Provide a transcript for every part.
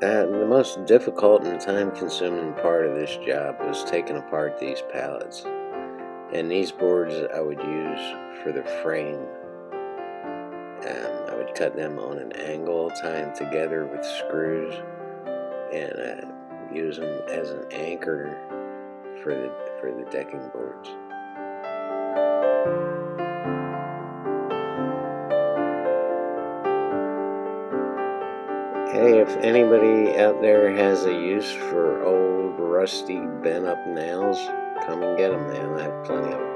The most difficult and time-consuming part of this job was taking apart these pallets. And these boards I would use for the frame. I would cut them on an angle, tie them together with screws, and use them as an anchor for the decking boards. Hey, if anybody out there has a use for old, rusty, bent-up nails, come and get them, man. I have plenty of them.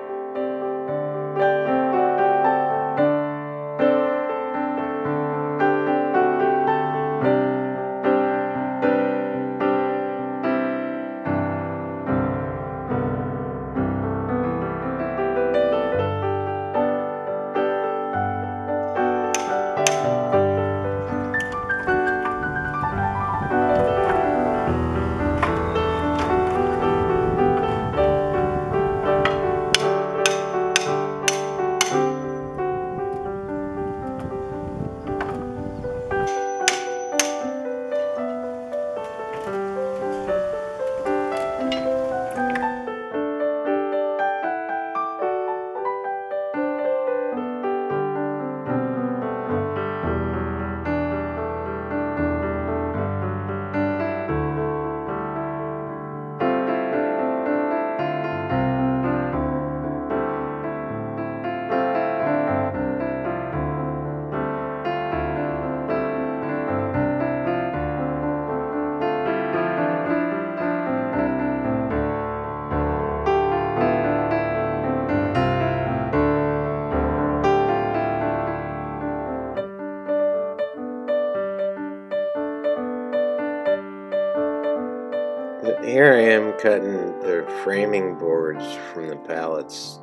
Here I am cutting the framing boards from the pallets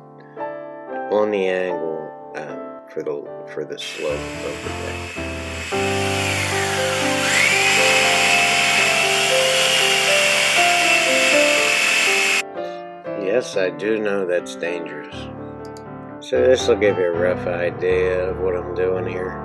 on the angle for the slope of the deck. Yes, I do know that's dangerous. So this will give you a rough idea of what I'm doing here.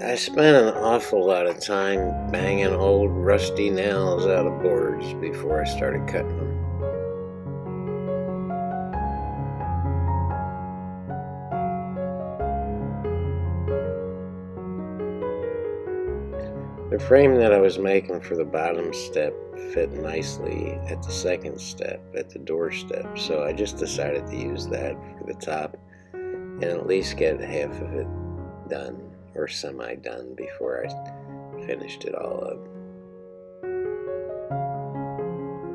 I spent an awful lot of time banging old rusty nails out of boards before I started cutting them. The frame that I was making for the bottom step fit nicely at the second step, at the door step, so I just decided to use that for the top and at least get half of it done, or semi-done, before I finished it all up.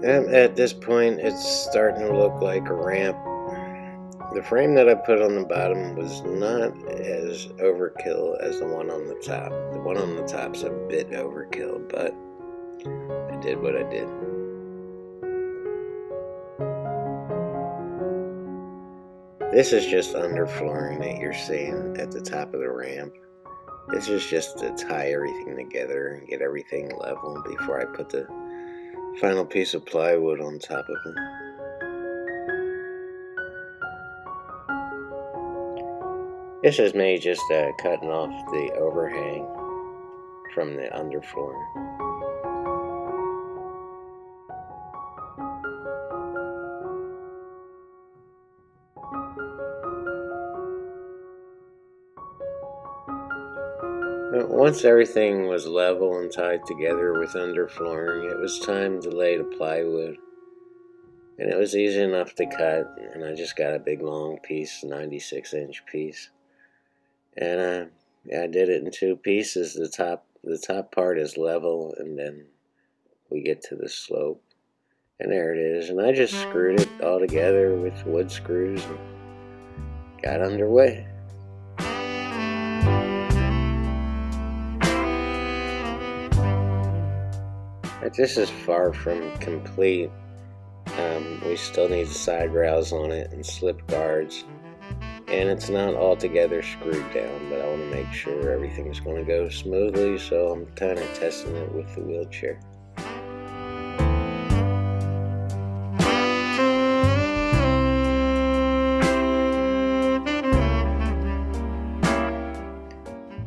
And at this point, it's starting to look like a ramp. The frame that I put on the bottom was not as overkill as the one on the top. The one on the top's a bit overkill, but I did what I did. This is just underflooring that you're seeing at the top of the ramp. This is just to tie everything together and get everything level before I put the final piece of plywood on top of it. This is me just cutting off the overhang from the underfloor. Once everything was level and tied together with underflooring, it was time to lay the plywood. And it was easy enough to cut, and I just got a big long piece, 96-inch piece. And I did it in 2 pieces. The top part is level, and then we get to the slope. And there it is. And I just screwed it all together with wood screws and got underway. But this is far from complete. We still need side rails on it and slip guards. And it's not altogether screwed down, but I want to make sure everything's going to go smoothly, so I'm kind of testing it with the wheelchair.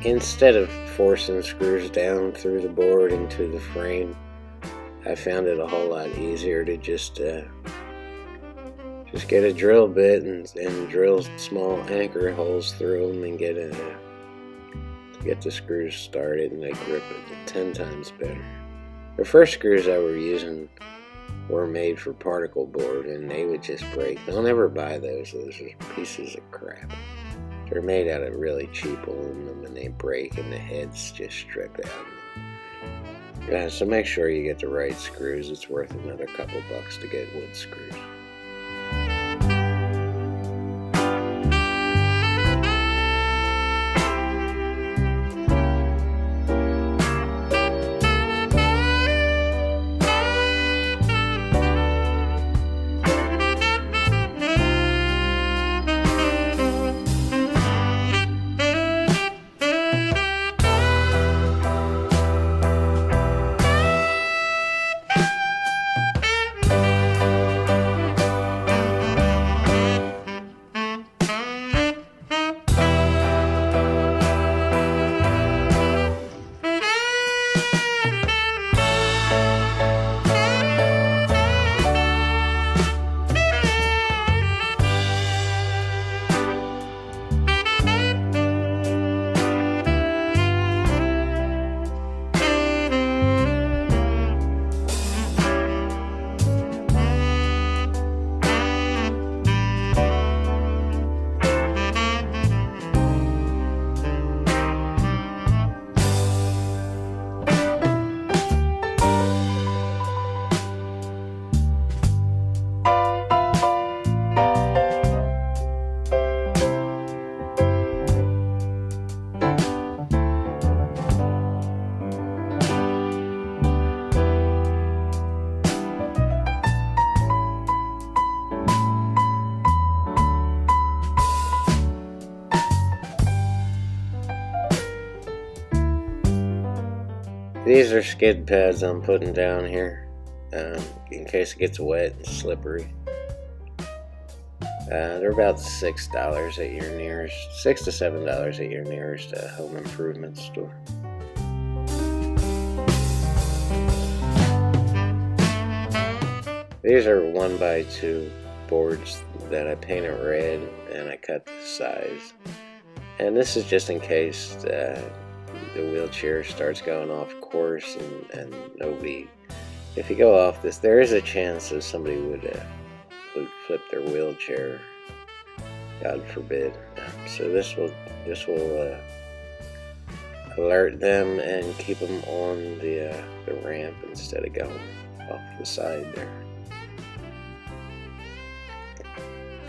Instead of forcing screws down through the board into the frame, I found it a whole lot easier to just get a drill bit and drill small anchor holes through them and get the screws started, and they grip it 10 times better. The first screws I were using were made for particle board, and they would just break. Don't ever buy those. Those are pieces of crap. They're made out of really cheap aluminum, and they break, and the heads just strip out. Yeah, so make sure you get the right screws. It's worth another couple bucks to get wood screws. These are skid pads I'm putting down here in case it gets wet and slippery. They're about $6 at your nearest, $6 to $7 at your nearest home improvement store. These are 1x2 boards that I painted red, and I cut the size. And this is just in case the wheelchair starts going off course and nobody. If you go off this, there is a chance that somebody would flip their wheelchair. God forbid. So this will alert them and keep them on the ramp instead of going off the side there.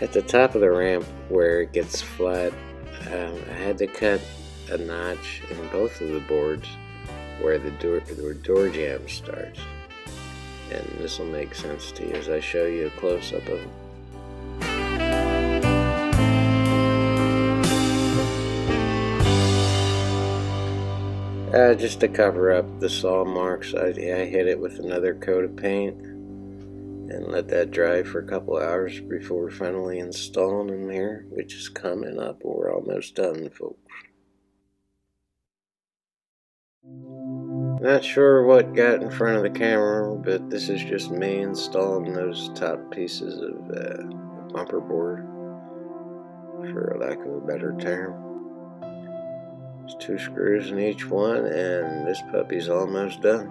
At the top of the ramp where it gets flat, I had to cut a notch in both of the boards where the door jamb starts. And this will make sense to you as I show you a close-up of them. Just to cover up the saw marks, I hit it with another coat of paint. and let that dry for a couple hours before finally installing them here, which is coming up. We're almost done, folks. Not sure what got in front of the camera, but this is just me installing those top pieces of bumper board, for lack of a better term. There's 2 screws in each one, and this puppy's almost done.